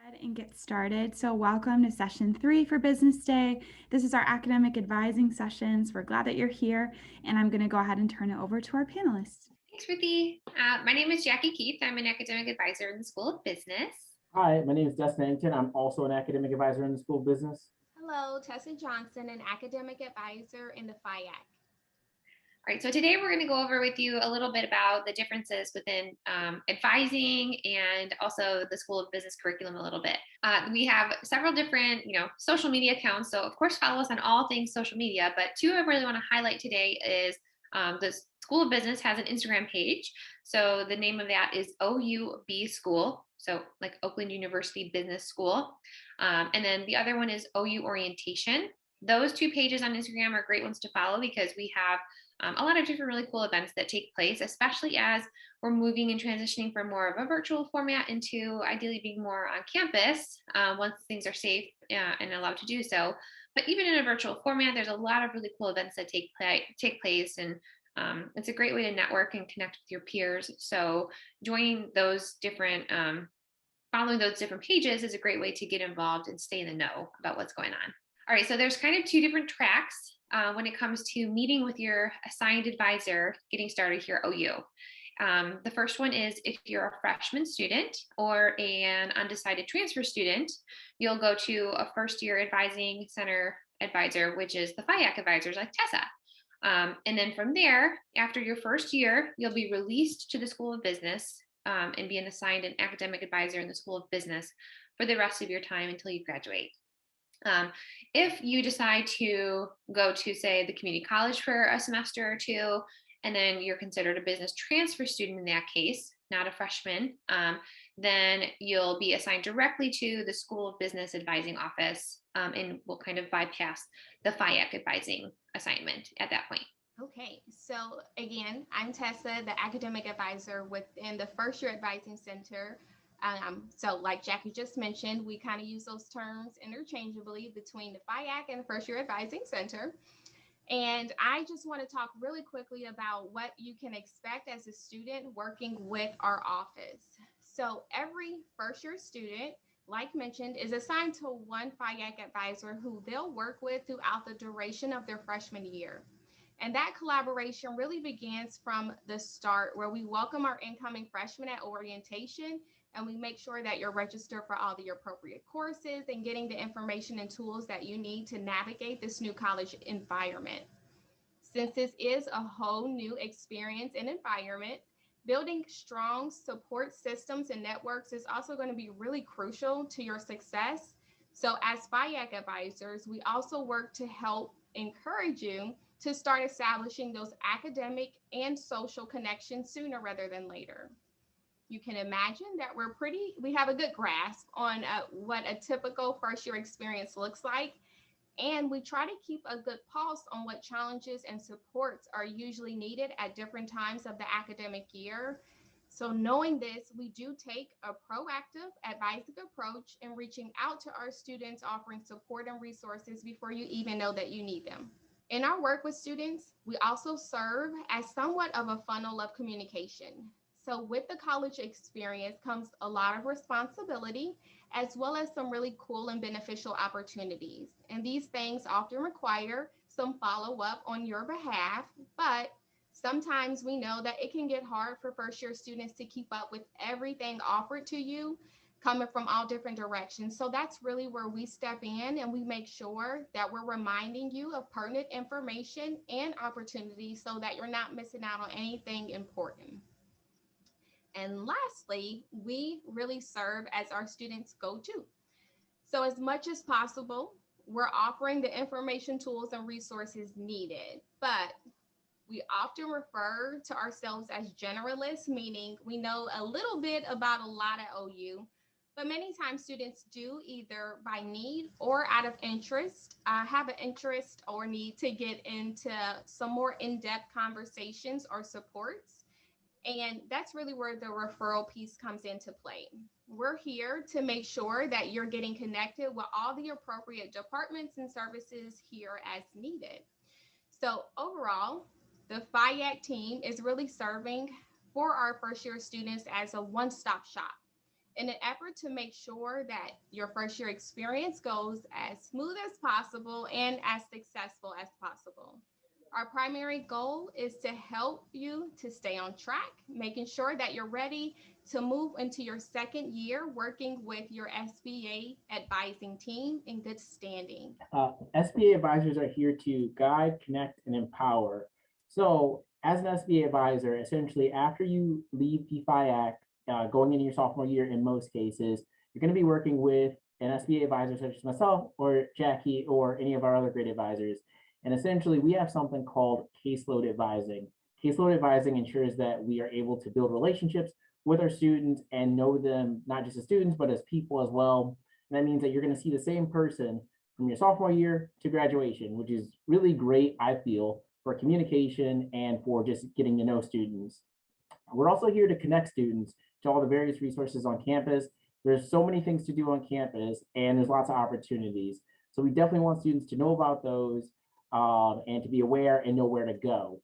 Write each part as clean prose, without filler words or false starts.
Ahead and get started. So welcome to session 3 for Business Day. This is our academic advising sessions. We're glad that you're here, and I'm going to go ahead and turn it over to our panelists. Thanks, Ruthie. My name is Jackie Keith. I'm an academic advisor in the School of Business. Hi, my name is Destin Ennington. I'm also an academic advisor in the School of Business. Hello, Tessa Johnson, an academic advisor in the FIAC. All right, so today we're going to go over with you a little bit about the differences within advising and also the School of Business curriculum a little bit. We have several different, social media accounts. So of course, follow us on all things social media. But two I really want to highlight today is the School of Business has an Instagram page. So the name of that is OUB School. So like Oakland University Business School. And then the other one is OU Orientation. Those two pages on Instagram are great ones to follow because we have a lot of different really cool events that take place, especially as we're moving and transitioning from more of a virtual format into ideally being more on campus once things are safe and allowed to do so. But even in a virtual format, there's a lot of really cool events that take place, and it's a great way to network and connect with your peers. So joining those different, following those different pages is a great way to get involved and stay in the know about what's going on. All right, so there's kind of two different tracks when it comes to meeting with your assigned advisor getting started here at OU. The first one is if you're a freshman student or an undecided transfer student, you'll go to a first year advising center advisor, which is the FIAC advisors like Tessa. And then from there, after your first year, you'll be released to the School of Business and be assigned an academic advisor in the School of Business for the rest of your time until you graduate. If you decide to go to, say, the community college for a semester or two, and then you're considered a business transfer student in that case, not a freshman, then you'll be assigned directly to the School of Business advising office and will kind of bypass the FIAC advising assignment at that point. Okay, so again, I'm Tessa, the academic advisor within the First Year Advising Center. So like Jackie just mentioned, we kind of use those terms interchangeably between the FIAC and the First Year Advising Center. And I just want to talk really quickly about what you can expect as a student working with our office. So every first year student, like mentioned, is assigned to one FIAC advisor who they'll work with throughout the duration of their freshman year. And that collaboration really begins from the start, where we welcome our incoming freshmen at orientation, and we make sure that you're registered for all the appropriate courses and getting the information and tools that you need to navigate this new college environment. Since this is a whole new experience and environment, building strong support systems and networks is also going to be really crucial to your success. So as FIAC advisors, we also work to help encourage you to start establishing those academic and social connections sooner rather than later. You can imagine that we have a good grasp on what a typical first year experience looks like. And we try to keep a good pulse on what challenges and supports are usually needed at different times of the academic year. So knowing this, we do take a proactive advising approach in reaching out to our students, offering support and resources before you even know that you need them. In our work with students, we also serve as somewhat of a funnel of communication. So with the college experience comes a lot of responsibility, as well as some really cool and beneficial opportunities. And these things often require some follow-up on your behalf, but sometimes we know that it can get hard for first year students to keep up with everything offered to you coming from all different directions. So that's really where we step in and we make sure that we're reminding you of pertinent information and opportunities so that you're not missing out on anything important. And lastly, we really serve as our students' go-to. So as much as possible, we're offering the information, tools, and resources needed, but we often refer to ourselves as generalists, meaning we know a little bit about a lot at OU, but many times students do, either by need or out of interest, have an interest or need to get into some more in-depth conversations or supports. And that's really where the referral piece comes into play. We're here to make sure that you're getting connected with all the appropriate departments and services here as needed. So overall, the FIAC team is really serving for our first year students as a one-stop shop. in an effort to make sure that your first year experience goes as smooth as possible and as successful as possible. Our primary goal is to help you to stay on track, making sure that you're ready to move into your second year working with your SBA advising team in good standing. SBA advisors are here to guide, connect, and empower. So as an SBA advisor, essentially after you leave PFIAC, going into your sophomore year in most cases, you're going to be working with an SBA advisor such as myself or Jackie or any of our other great advisors. And essentially we have something called caseload advising. Caseload advising ensures that we are able to build relationships with our students and know them not just as students, but as people as well. And that means that you're going to see the same person from your sophomore year to graduation, which is really great, I feel, for communication and for just getting to know students. We're also here to connect students to all the various resources on campus. There's so many things to do on campus and there's lots of opportunities. So we definitely want students to know about those and to be aware and know where to go.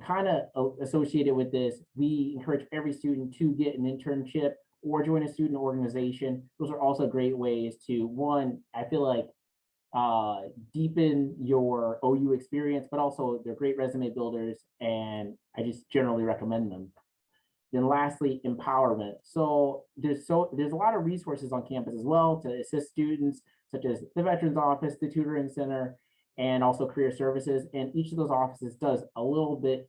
Kind of associated with this, we encourage every student to get an internship or join a student organization. Those are also great ways to, one, I feel like deepen your OU experience, but also they're great resume builders and I just generally recommend them. Then lastly, empowerment. So there's a lot of resources on campus as well to assist students, such as the Veterans Office, the Tutoring Center, and also career services. And each of those offices does a little bit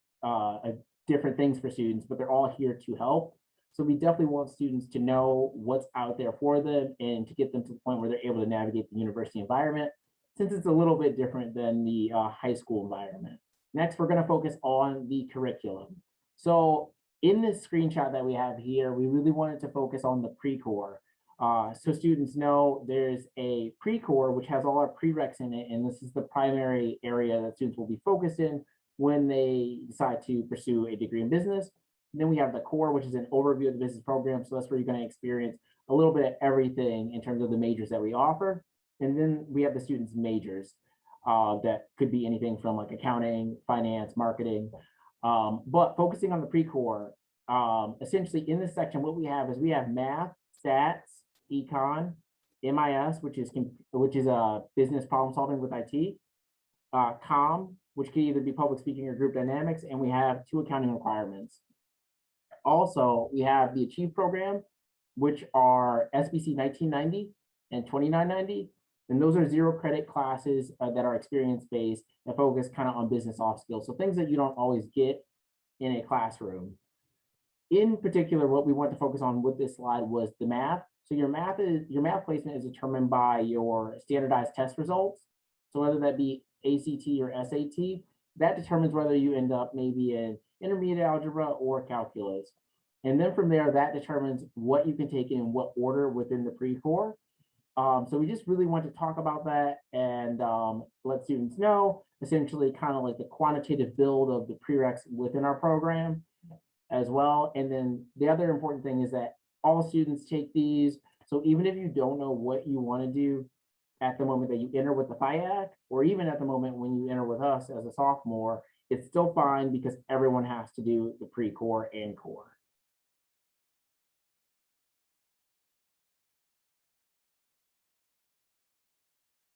different things for students, but they're all here to help. So we definitely want students to know what's out there for them and to get them to the point where they're able to navigate the university environment, since it's a little bit different than the high school environment. Next, we're going to focus on the curriculum. So in this screenshot that we have here, we really wanted to focus on the pre-core. So students know there's a pre-core, which has all our prereqs in it, and this is the primary area that students will be focused in when they decide to pursue a degree in business. And then we have the core, which is an overview of the business program. So that's where you're going to experience a little bit of everything in terms of the majors that we offer. And then we have the students' majors that could be anything from like accounting, finance, marketing. But focusing on the pre-core, essentially in this section, what we have is we have math, stats, econ, MIS, which is business problem solving with IT, comm, which can either be public speaking or group dynamics, and we have 2 accounting requirements. Also, we have the Achieve program, which are SBC 1990 and 2990. And those are 0 credit classes that are experience-based that focus kind of on business soft skills. So things that you don't always get in a classroom. In particular, what we want to focus on with this slide was the math. So your math placement is determined by your standardized test results. So whether that be ACT or SAT, that determines whether you end up maybe in intermediate algebra or calculus. And then from there, that determines what you can take in what order within the pre-core. So we just really want to talk about that and let students know, essentially kind of like the quantitative build of the prereqs within our program as well. And then the other important thing is that all students take these. So even if you don't know what you want to do at the moment that you enter with the FIAC, or even at the moment when you enter with us as a sophomore, it's still fine because everyone has to do the pre-core and core.